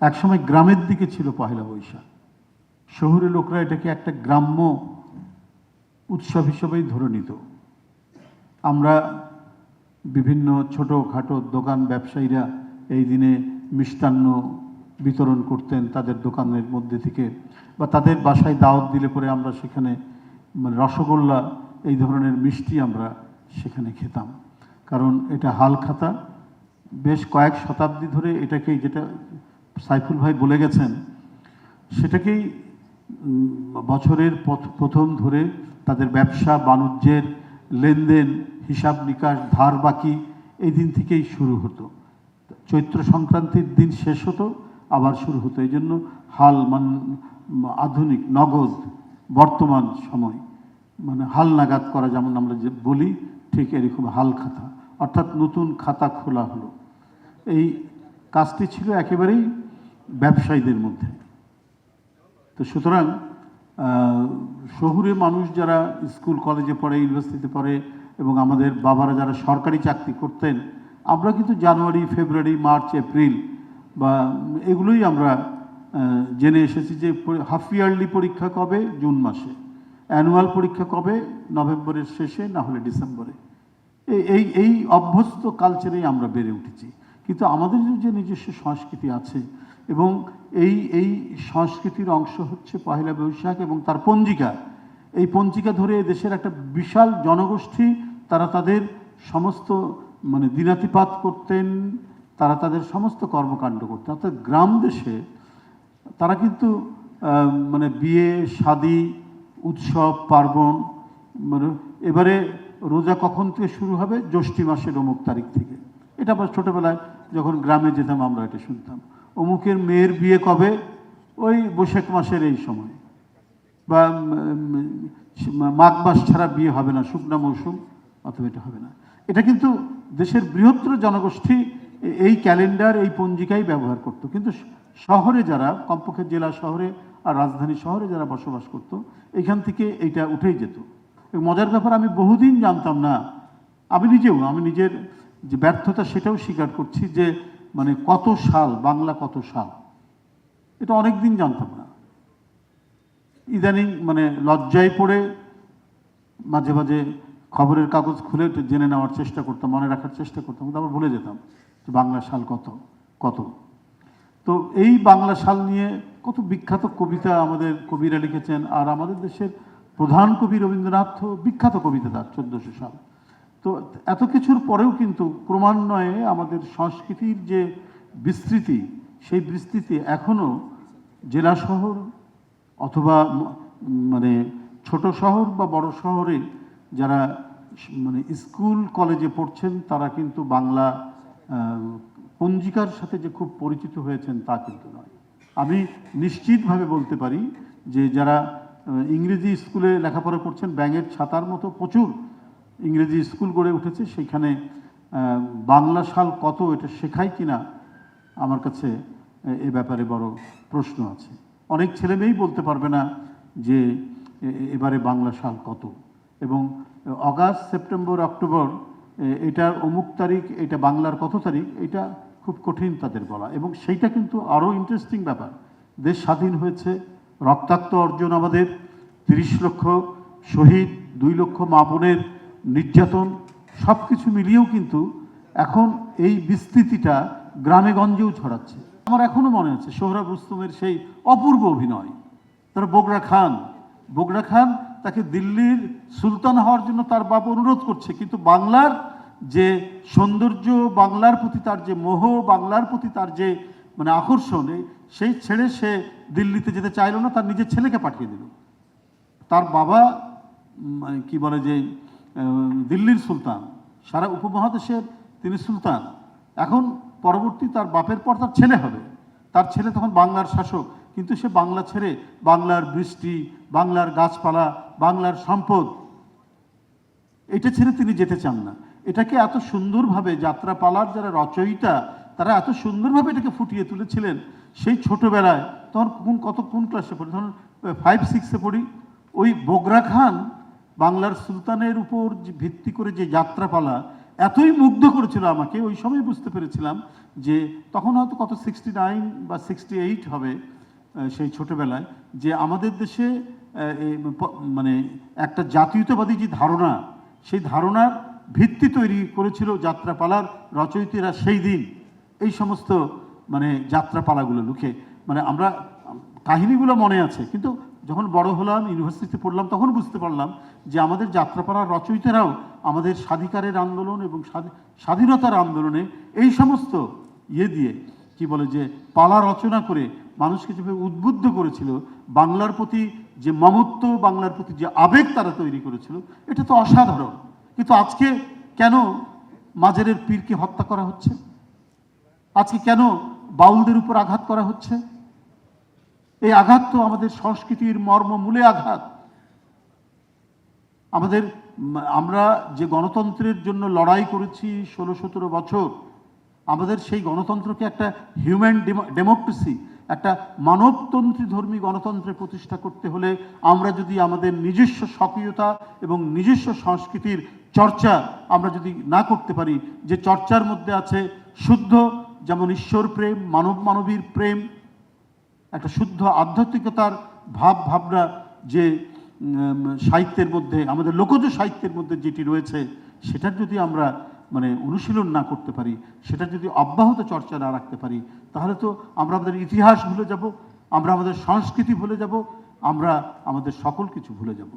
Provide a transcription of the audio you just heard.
একসময় গ্রামের দিকে ছিল পহেলা বৈশাখ, শহুরে লোকরা এটাকে একটা গ্রাম্য উৎসব হিসেবেই ধরে নিত। আমরা বিভিন্ন ছোটোখাটো দোকান ব্যবসায়ীরা এই দিনে মিষ্টান্ন বিতরণ করতেন তাদের দোকানের মধ্যে থেকে, বা তাদের বাসায় দাওয়াত দিলে পরে আমরা সেখানে মানে রসগোল্লা এই ধরনের মিষ্টি আমরা সেখানে খেতাম। কারণ এটা হালখাতা, বেশ কয়েক শতাব্দী ধরে এটাকেই, যেটা সাইফুল ভাই বলে গেছেন, সেটাকেই বছরের প্রথম ধরে তাদের ব্যবসা বাণিজ্যের লেনদেন, হিসাব নিকাশ, ধার বাকি এই দিন থেকেই শুরু হতো। চৈত্র সংক্রান্তির দিন শেষ হতো, আবার শুরু হতো। এই জন্য হাল আধুনিক নগদ বর্তমান সময় মানে হাল নাগাদ করা, যেমন আমরা যে বলি ঠিক এরকম হাল খাতা, অর্থাৎ নতুন খাতা খোলা হলো। এই কাজটি ছিল একেবারেই ব্যবসায়ীদের মধ্যে। তো সুতরাং শহুরে মানুষ যারা স্কুল কলেজে পড়ে, ইউনিভার্সিটিতে পড়ে, এবং আমাদের বাবারা যারা সরকারি চাকরি করতেন, আমরা কিন্তু জানুয়ারি, ফেব্রুয়ারি, মার্চ, এপ্রিল বা এগুলোই আমরা জেনে এসেছি যে হাফ ইয়ারলি পরীক্ষা কবে, জুন মাসে, অ্যানুয়াল পরীক্ষা কবে, নভেম্বরের শেষে, না হলে ডিসেম্বরে। এই অভ্যস্ত কালচারেই আমরা বেড়ে উঠেছি। কিন্তু আমাদের যে নিজস্ব সংস্কৃতি আছে, এবং এই সংস্কৃতির অংশ হচ্ছে পহেলা বৈশাখ এবং তার পঞ্জিকা। এই পঞ্জিকা ধরে দেশের একটা বিশাল জনগোষ্ঠী, তারা তাদের সমস্ত মানে দিনাতিপাত করতেন, তারা তাদের সমস্ত কর্মকাণ্ড করতেন। অর্থাৎ গ্রাম দেশে তারা কিন্তু মানে বিয়ে শাদী, উৎসব পার্বণ, মানে এবারে রোজা কখন থেকে শুরু হবে, জ্যৈষ্ঠী মাসের অমুক তারিখ থেকে। এটা আমরা ছোটোবেলায় যখন গ্রামে যেতাম আমরা এটা শুনতাম। অমুকের মেয়ের বিয়ে কবে, ওই বৈশাখ মাসের এই সময়, বা মাঘ মাস ছাড়া বিয়ে হবে না, শুকনা মৌসুম, অথবা এটা হবে না। এটা কিন্তু দেশের বৃহত্তর জনগোষ্ঠী এই ক্যালেন্ডার, এই পঞ্জিকাই ব্যবহার করত। কিন্তু শহরে যারা, কমপক্ষে জেলা শহরে আর রাজধানী শহরে যারা বসবাস করত, এইখান থেকে এইটা উঠেই যেত। মজার ব্যাপার, আমি বহুদিন জানতাম না, আমি নিজের যে ব্যর্থতা সেটাও স্বীকার করছি, যে মানে কত সাল, বাংলা কত সাল, এটা অনেক দিন জানতাম না। ইদানিং মানে লজ্জায় পড়ে মাঝে মাঝে খবরের কাগজ খুলে একটু জেনে নেওয়ার চেষ্টা করতাম, মনে রাখার চেষ্টা করতাম, কিন্তু আবার ভুলে যেতাম যে বাংলা সাল কত কত। তো এই বাংলা সাল নিয়ে কত বিখ্যাত কবিতা আমাদের কবিরা লিখেছেন। আর আমাদের দেশের প্রধান কবি রবীন্দ্রনাথ বিখ্যাত কবিতা তার 1400 সাল। তো এত কিছুর পরেও কিন্তু ক্রমান্বয়ে আমাদের সংস্কৃতির যে বিস্তৃতি, সেই বিস্তৃতি এখনও জেলা শহর অথবা মানে ছোট শহর বা বড় শহরে যারা মানে স্কুল কলেজে পড়ছেন, তারা কিন্তু বাংলা পঞ্জিকার সাথে যে খুব পরিচিত হয়েছেন তা কিন্তু নয়। আমি নিশ্চিতভাবে বলতে পারি যে যারা ইংরেজি স্কুলে লেখাপড়া করছেন, ব্যাঙের ছাতার মতো প্রচুর ইংরেজি স্কুল গড়ে উঠেছে, সেখানে বাংলা সাল কত এটা শেখায় কিনা আমার কাছে এ ব্যাপারে বড় প্রশ্ন আছে। অনেক ছেলেমেয়েই বলতে পারবে না যে এবারে বাংলা সাল কত, এবং অগাস্ট, সেপ্টেম্বর, অক্টোবর এটার অমুক তারিখ, এটা বাংলার কত তারিখ, এটা খুব কঠিন তাদের বলা। এবং সেইটা কিন্তু আরও ইন্টারেস্টিং ব্যাপার। দেশ স্বাধীন হয়েছে, রক্তাক্ত অর্জন আমাদের, 30 লক্ষ শহীদ, 2 লক্ষ মা বোনের নির্যাতন, সব কিছু মিলিয়েও কিন্তু এখন এই বিস্তৃতিটা গ্রামে গঞ্জেও ছড়াচ্ছে। আমার এখনও মনে আছে সোহরাব রুস্তমের সেই অপূর্ব অভিনয়। তার বগরা খান তাকে দিল্লির সুলতান হওয়ার জন্য তার বাপ অনুরোধ করছে, কিন্তু বাংলার যে সৌন্দর্য, বাংলার প্রতি তার যে মোহ, বাংলার প্রতি তার যে মানে আকর্ষণ, সেই ছেড়ে সে দিল্লিতে যেতে চাইল না, তার নিজের ছেলেকে পাঠিয়ে দিল। তার বাবা কি বলে যে দিল্লির সুলতান, সারা উপমহাদেশের তিনি সুলতান। এখন পরবর্তী তার বাপের পর তার ছেলে হবে, তার ছেলে তখন বাংলার শাসক, কিন্তু সে বাংলা ছেড়ে বাংলার বৃষ্টি, বাংলার গাছপালা, বাংলার সম্পদ, এটা ছেড়ে তিনি যেতে চান না। এটাকে এত সুন্দরভাবে যাত্রাপালার যারা রচয়িতা, তারা এত সুন্দরভাবে এটাকে ফুটিয়ে তুলেছিলেন। সেই ছোটোবেলায় তখন কোন ক্লাসে পড়ি, ধরুন 5-6-এ পড়ি, ওই বগরা খান বাংলার সুলতানের উপর ভিত্তি করে যে যাত্রাপালা, এতই মুগ্ধ করেছিল আমাকে, ওই সময় বুঝতে পেরেছিলাম যে তখন হয়তো কত 69 বা 68 হবে, সেই ছোটবেলায়, যে আমাদের দেশে মানে একটা জাতীয়তাবাদী যে ধারণা, সেই ধারণার ভিত্তি তৈরি করেছিল যাত্রাপালার রচয়িতারা সেই দিন। এই সমস্ত মানে যাত্রাপালাগুলো লিখে, মানে আমরা কাহিনীগুলো মনে আছে, কিন্তু যখন বড় হলাম, ইউনিভার্সিটিতে পড়লাম, তখন বুঝতে পারলাম যে আমাদের যাত্রাপালার রচয়িতারাও আমাদের স্বাধিকারের আন্দোলন এবং স্বাধীনতার আন্দোলনে এই সমস্ত দিয়ে কি বলে যে পালা রচনা করে মানুষকে যেভাবে উদ্বুদ্ধ করেছিল, বাংলার প্রতি যে মমত্ব, বাংলার প্রতি যে আবেগ তারা তৈরি করেছিল, এটা তো অসাধারণ। কিন্তু আজকে কেন মাজারের পীরকে হত্যা করা হচ্ছে? আজকে কেন বাউলদের উপর আঘাত করা হচ্ছে? এই আঘাত তো আমাদের সংস্কৃতির মর্মমূলে আঘাত। আমরা যে গণতন্ত্রের জন্য লড়াই করেছি 16-17 বছর, আমাদের সেই গণতন্ত্রকে একটা হিউম্যান ডেমোক্রেসি, একটা মানবতন্ত্রী ধর্মী গণতন্ত্রের প্রতিষ্ঠা করতে হলে আমরা যদি আমাদের নিজস্ব স্বকীয়তা এবং নিজস্ব সংস্কৃতির চর্চা আমরা যদি না করতে পারি, যে চর্চার মধ্যে আছে শুদ্ধ যেমন ঈশ্বর প্রেম, মানবীর প্রেম, একটা শুদ্ধ আধ্যাত্মিকতার ভাবনা, যে সাহিত্যের মধ্যে, আমাদের লোকজ সাহিত্যের মধ্যে যেটি রয়েছে, সেটার যদি আমরা মানে অনুশীলন না করতে পারি, সেটা যদি অব্যাহত চর্চা না রাখতে পারি, তাহলে তো আমরা আমাদের ইতিহাস ভুলে যাব, আমরা আমাদের সংস্কৃতি ভুলে যাব, আমরা আমাদের সকল কিছু ভুলে যাব।